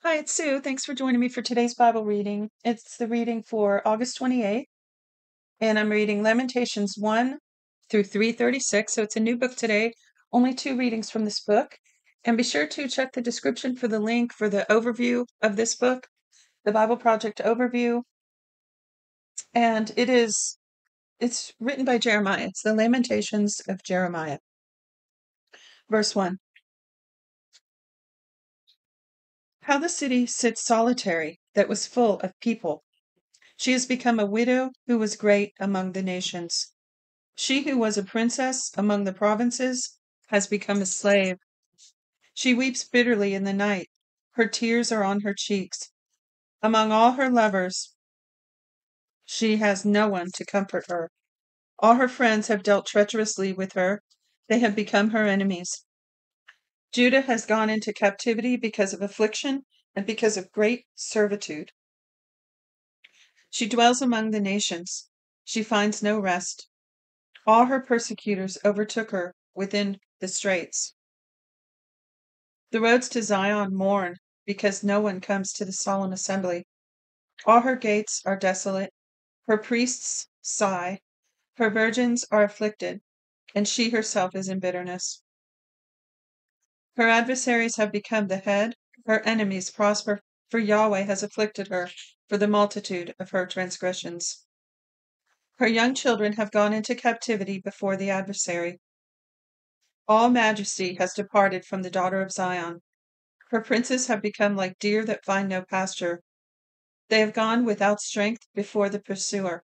Hi, it's Sue. Thanks for joining me for today's Bible reading. It's the reading for August 28th, and I'm reading Lamentations 1 through 336. So it's a new book today, only 2 readings from this book. And be sure to check the description for the link for the overview of this book, the Bible Project overview. And it's written by Jeremiah. It's the Lamentations of Jeremiah. Verse 1. How the city sits solitary that was full of people. She has become a widow who was great among the nations. She who was a princess among the provinces has become a slave. She weeps bitterly in the night. Her tears are on her cheeks. Among all her lovers, she has no one to comfort her. All her friends have dealt treacherously with her. They have become her enemies. Judah has gone into captivity because of affliction and because of great servitude. She dwells among the nations. She finds no rest. All her persecutors overtook her within the straits. The roads to Zion mourn because no one comes to the solemn assembly. All her gates are desolate. Her priests sigh. Her virgins are afflicted, and she herself is in bitterness. Her adversaries have become the head. Her enemies prosper, for Yahweh has afflicted her for the multitude of her transgressions. Her young children have gone into captivity before the adversary. All majesty has departed from the daughter of Zion. Her princes have become like deer that find no pasture. They have gone without strength before the pursuer.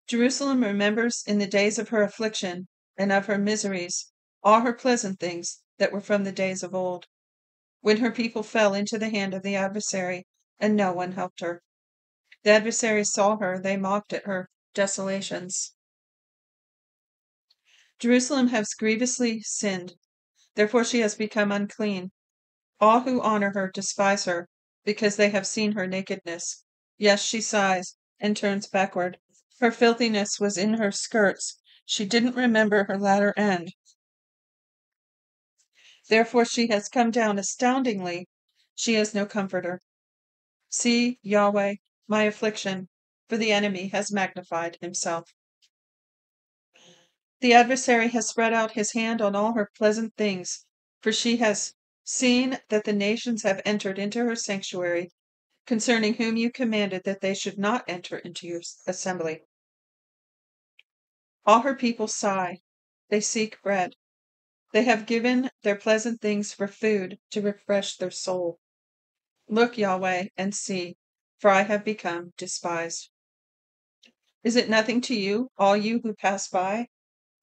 Jerusalem remembers in the days of her affliction and of her miseries all her pleasant things that were from the days of old, when her people fell into the hand of the adversary, and no one helped her. The adversaries saw her, they mocked at her desolations. Jerusalem has grievously sinned, therefore she has become unclean. All who honor her despise her, because they have seen her nakedness. Yes, she sighs and turns backward. Her filthiness was in her skirts. She didn't remember her latter end. Therefore she has come down astoundingly. She has no comforter. See, Yahweh, my affliction, for the enemy has magnified himself. The adversary has spread out his hand on all her pleasant things, for she has seen that the nations have entered into her sanctuary, concerning whom you commanded that they should not enter into your assembly. All her people sigh. They seek bread. They have given their pleasant things for food to refresh their soul. Look, Yahweh, and see, for I have become despised. Is it nothing to you, all you who pass by?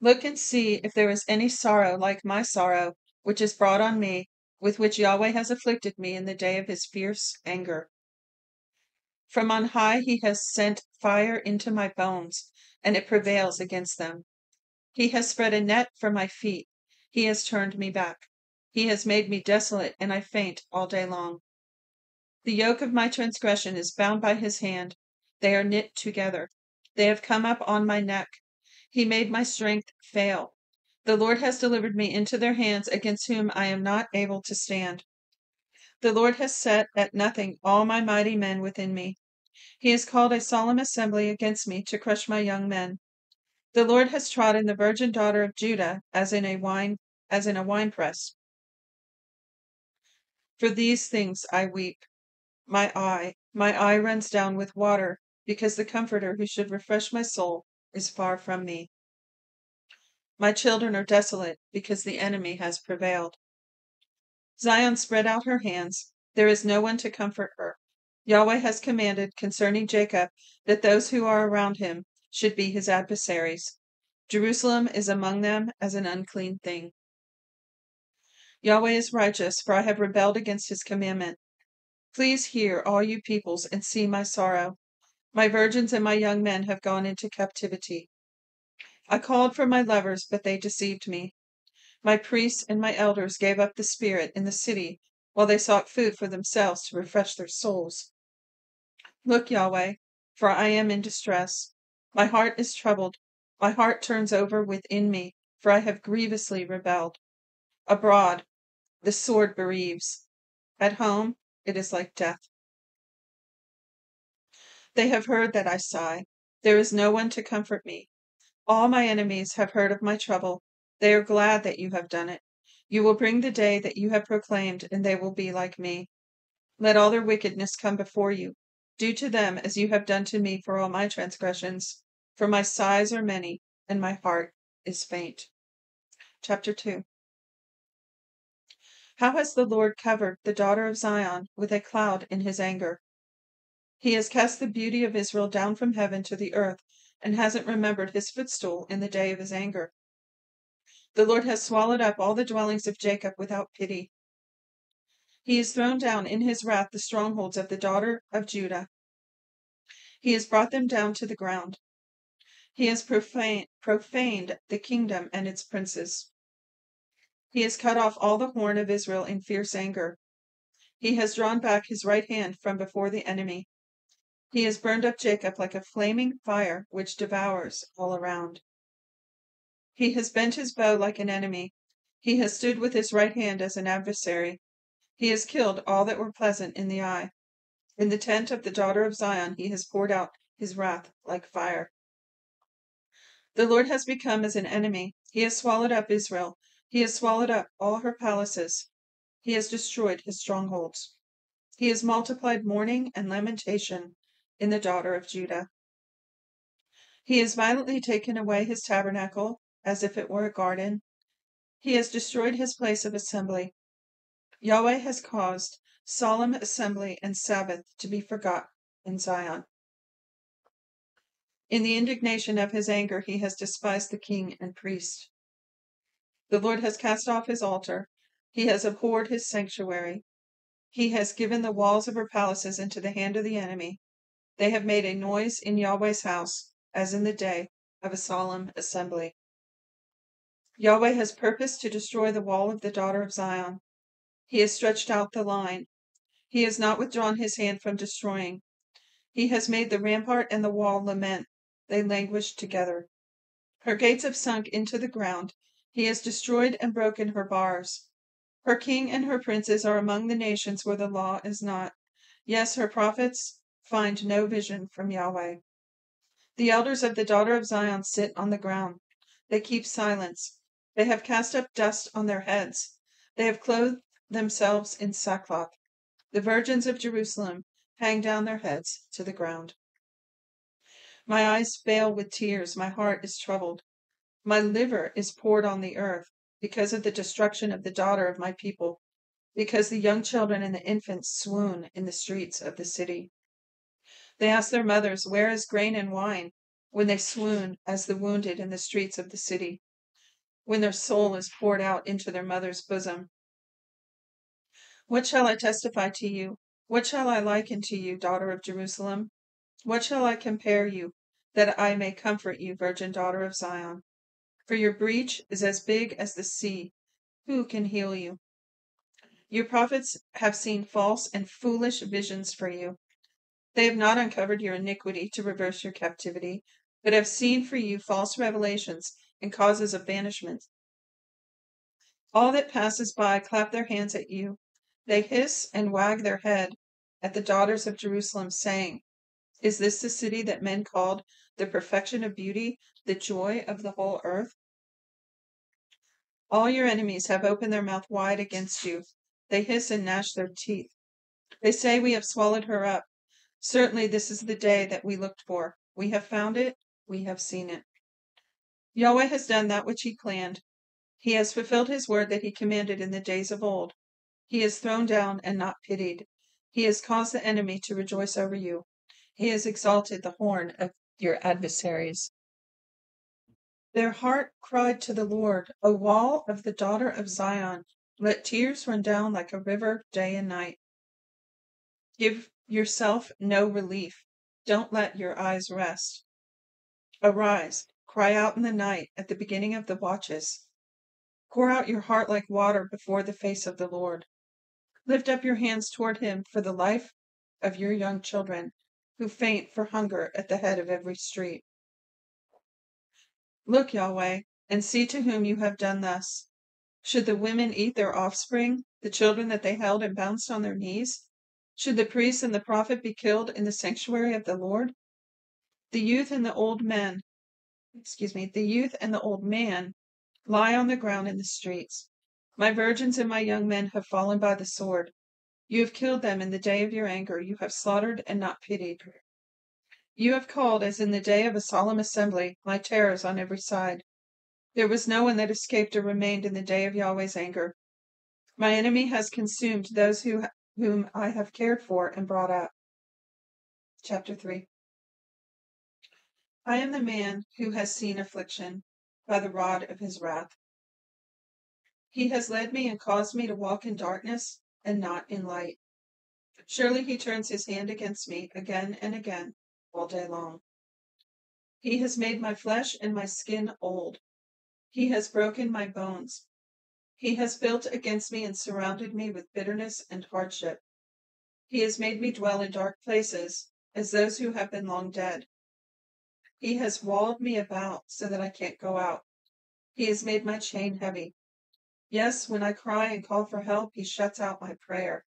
Look and see if there is any sorrow like my sorrow, which is brought on me, with which Yahweh has afflicted me in the day of his fierce anger. From on high he has sent fire into my bones, and it prevails against them. He has spread a net for my feet. He has turned me back. He has made me desolate, and I faint all day long. The yoke of my transgression is bound by his hand. They are knit together. They have come up on my neck. He made my strength fail. The Lord has delivered me into their hands, against whom I am not able to stand. The Lord has set at nothing all my mighty men within me. He has called a solemn assembly against me to crush my young men. The Lord has trodden the virgin daughter of Judah as in a winepress. For these things I weep. My eye runs down with water, because the Comforter who should refresh my soul is far from me. My children are desolate, because the enemy has prevailed. Zion spread out her hands. There is no one to comfort her. Yahweh has commanded concerning Jacob that those who are around him should be his adversaries. Jerusalem is among them as an unclean thing. Yahweh is righteous, for I have rebelled against his commandment. Please hear, all you peoples, and see my sorrow. My virgins and my young men have gone into captivity. I called for my lovers, but they deceived me. My priests and my elders gave up the spirit in the city, while they sought food for themselves to refresh their souls. Look, Yahweh, for I am in distress. My heart is troubled. My heart turns over within me, for I have grievously rebelled. Abroad, the sword bereaves. At home, it is like death. They have heard that I sigh. There is no one to comfort me. All my enemies have heard of my trouble. They are glad that you have done it. You will bring the day that you have proclaimed, and they will be like me. Let all their wickedness come before you. Do to them as you have done to me for all my transgressions. For my sighs are many, and my heart is faint. Chapter 2. How has the Lord covered the daughter of Zion with a cloud in his anger? He has cast the beauty of Israel down from heaven to the earth, and hasn't remembered his footstool in the day of his anger. The Lord has swallowed up all the dwellings of Jacob without pity. He has thrown down in his wrath the strongholds of the daughter of Judah. He has brought them down to the ground. He has profaned the kingdom and its princes. He has cut off all the horn of Israel in fierce anger. He has drawn back his right hand from before the enemy. He has burned up Jacob like a flaming fire which devours all around. He has bent his bow like an enemy. He has stood with his right hand as an adversary. He has killed all that were pleasant in the eye. In the tent of the daughter of Zion he has poured out his wrath like fire. The Lord has become as an enemy. He has swallowed up Israel. He has swallowed up all her palaces. He has destroyed his strongholds. He has multiplied mourning and lamentation in the daughter of Judah. He has violently taken away his tabernacle as if it were a garden. He has destroyed his place of assembly. Yahweh has caused solemn assembly and Sabbath to be forgot in Zion. In the indignation of his anger, he has despised the king and priest. The Lord has cast off his altar. He has abhorred his sanctuary. He has given the walls of her palaces into the hand of the enemy. They have made a noise in Yahweh's house, as in the day of a solemn assembly. Yahweh has purposed to destroy the wall of the daughter of Zion. He has stretched out the line. He has not withdrawn his hand from destroying. He has made the rampart and the wall lament. They languish together. Her gates have sunk into the ground. He has destroyed and broken her bars. Her king and her princes are among the nations where the law is not. Yes, her prophets find no vision from Yahweh. The elders of the daughter of Zion sit on the ground. They keep silence. They have cast up dust on their heads. They have clothed themselves in sackcloth. The virgins of Jerusalem hang down their heads to the ground. My eyes fail with tears. My heart is troubled. My liver is poured on the earth because of the destruction of the daughter of my people, because the young children and the infants swoon in the streets of the city. They ask their mothers, "Where is grain and wine?" when they swoon as the wounded in the streets of the city, when their soul is poured out into their mother's bosom. What shall I testify to you? What shall I liken to you, daughter of Jerusalem? What shall I compare you, that I may comfort you, virgin daughter of Zion? For your breach is as big as the sea. Who can heal you? Your prophets have seen false and foolish visions for you. They have not uncovered your iniquity to reverse your captivity, but have seen for you false revelations and causes of banishment. All that passes by clap their hands at you. They hiss and wag their head at the daughters of Jerusalem, saying, "Is this the city that men called the perfection of beauty, the joy of the whole earth?" All your enemies have opened their mouth wide against you. They hiss and gnash their teeth. They say, "We have swallowed her up. Certainly this is the day that we looked for. We have found it. We have seen it." Yahweh has done that which he planned. He has fulfilled his word that he commanded in the days of old. He has thrown down and not pitied. He has caused the enemy to rejoice over you. He has exalted the horn of your adversaries. Their heart cried to the Lord, "O wall of the daughter of Zion, let tears run down like a river day and night." Give yourself no relief. Don't let your eyes rest. Arise, cry out in the night at the beginning of the watches. Pour out your heart like water before the face of the Lord. Lift up your hands toward him for the life of your young children, who faint for hunger at the head of every street. Look, Yahweh, and see to whom you have done thus. Should the women eat their offspring, the children that they held and bounced on their knees? Should the priest and the prophet be killed in the sanctuary of the Lord? The youth and the old man, the youth and the old man lie on the ground in the streets. My virgins and my young men have fallen by the sword. You have killed them in the day of your anger. You have slaughtered and not pitied. You have called, as in the day of a solemn assembly, my terrors on every side. There was no one that escaped or remained in the day of Yahweh's anger. My enemy has consumed those whom I have cared for and brought up. Chapter 3. I am the man who has seen affliction by the rod of his wrath. He has led me and caused me to walk in darkness and not in light. Surely he turns his hand against me again and again all day long. He has made my flesh and my skin old. He has broken my bones. He has built against me and surrounded me with bitterness and hardship. He has made me dwell in dark places, as those who have been long dead. He has walled me about so that I can't go out. He has made my chain heavy. Yes, when I cry and call for help, he shuts out my prayer.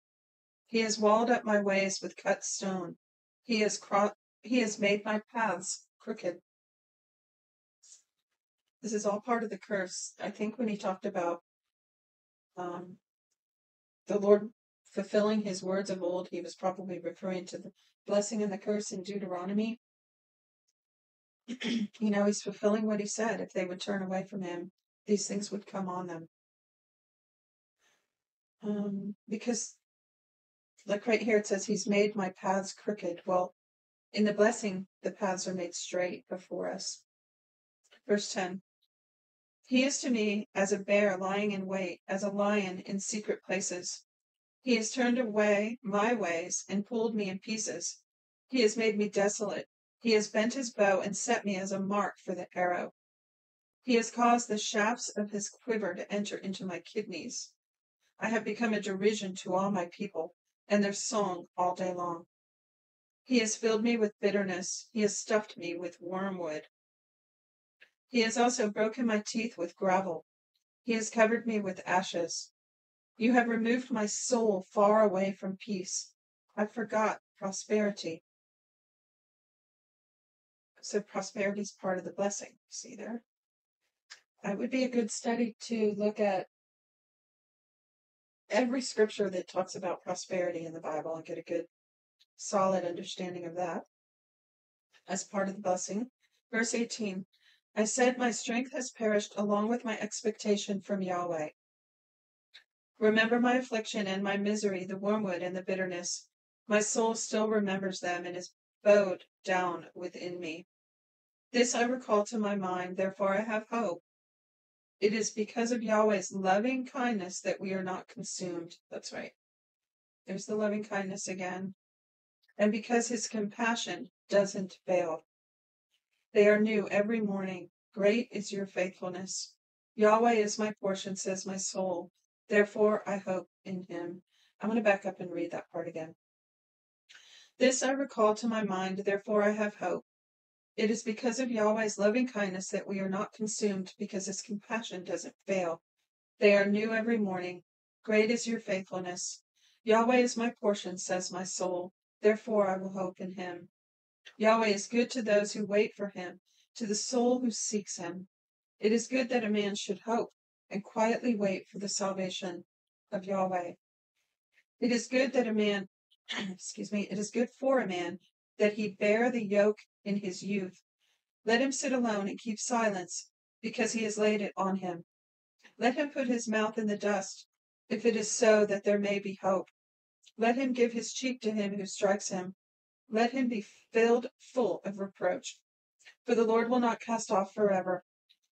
He has walled up my ways with cut stone. He has made my paths crooked. This is all part of the curse. I think when he talked about the Lord fulfilling his words of old, he was probably referring to the blessing and the curse in Deuteronomy. He's fulfilling what he said. If they would turn away from him, these things would come on them. Because, like right here, it says he's made my paths crooked. Well, in the blessing, the paths are made straight before us. Verse 10. He is to me as a bear lying in wait, as a lion in secret places. He has turned away my ways and pulled me in pieces. He has made me desolate. He has bent his bow and set me as a mark for the arrow. He has caused the shafts of his quiver to enter into my kidneys. I have become a derision to all my people, and their song all day long. He has filled me with bitterness. He has stuffed me with wormwood. He has also broken my teeth with gravel. He has covered me with ashes. You have removed my soul far away from peace. I forgot prosperity. So prosperity is part of the blessing. See there? It would be a good study to look at every scripture that talks about prosperity in the Bible and get a good, solid understanding of that as part of the blessing. Verse 18, I said, my strength has perished along with my expectation from Yahweh. Remember my affliction and my misery, the wormwood and the bitterness. My soul still remembers them and is bowed down within me. This I recall to my mind, therefore I have hope. It is because of Yahweh's loving kindness that we are not consumed. That's right. There's the loving kindness again. And because his compassion doesn't fail. They are new every morning. Great is your faithfulness. Yahweh is my portion, says my soul. Therefore I hope in him. I'm going to back up and read that part again. This I recall to my mind, therefore I have hope. It is because of Yahweh's loving kindness that we are not consumed, because his compassion doesn't fail. They are new every morning. Great is your faithfulness. Yahweh is my portion, says my soul. Therefore I will hope in him. Yahweh is good to those who wait for him, to the soul who seeks him. It is good that a man should hope and quietly wait for the salvation of Yahweh. It is good that a man, it is good for a man that he bear the yoke in his youth. Let him sit alone and keep silence, because he has laid it on him. Let him put his mouth in the dust, if it is so that there may be hope. Let him give his cheek to him who strikes him. Let him be filled full of reproach. For the Lord will not cast off forever.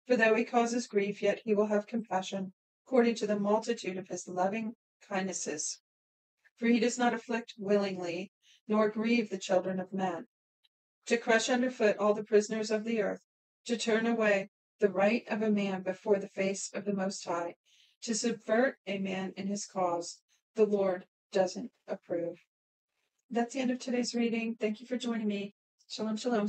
For though he causes grief, yet he will have compassion, according to the multitude of his loving kindnesses. For he does not afflict willingly, nor grieve the children of men. To crush underfoot all the prisoners of the earth, to turn away the right of a man before the face of the Most High, to subvert a man in his cause, the Lord doesn't approve. That's the end of today's reading. Thank you for joining me. Shalom, shalom.